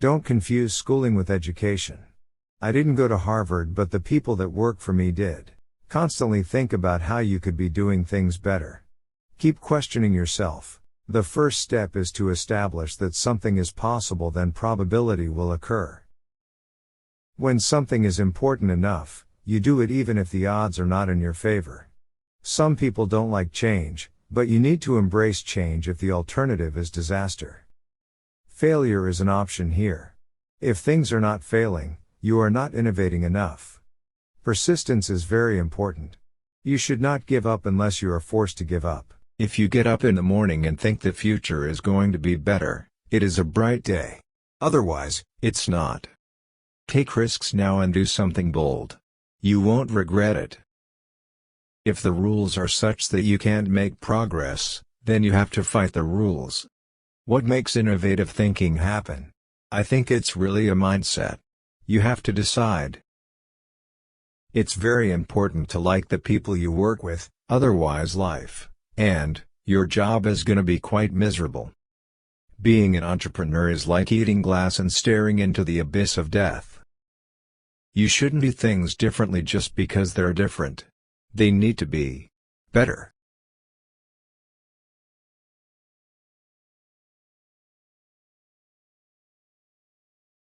Don't confuse schooling with education. I didn't go to Harvard, but the people that work for me did. Constantly think about how you could be doing things better. Keep questioning yourself. The first step is to establish that something is possible, then probability will occur. When something is important enough, you do it even if the odds are not in your favor. Some people don't like change, but you need to embrace change if the alternative is disaster. Failure is an option here. If things are not failing, you are not innovating enough. Persistence is very important. You should not give up unless you are forced to give up. If you get up in the morning and think the future is going to be better, it is a bright day. Otherwise, it's not. Take risks now and do something bold. You won't regret it. If the rules are such that you can't make progress, then you have to fight the rules. What makes innovative thinking happen? I think it's really a mindset. You have to decide. It's very important to like the people you work with, otherwise life, and your job is gonna be quite miserable. Being an entrepreneur is like eating glass and staring into the abyss of death. You shouldn't do things differently just because they're different. They need to be better.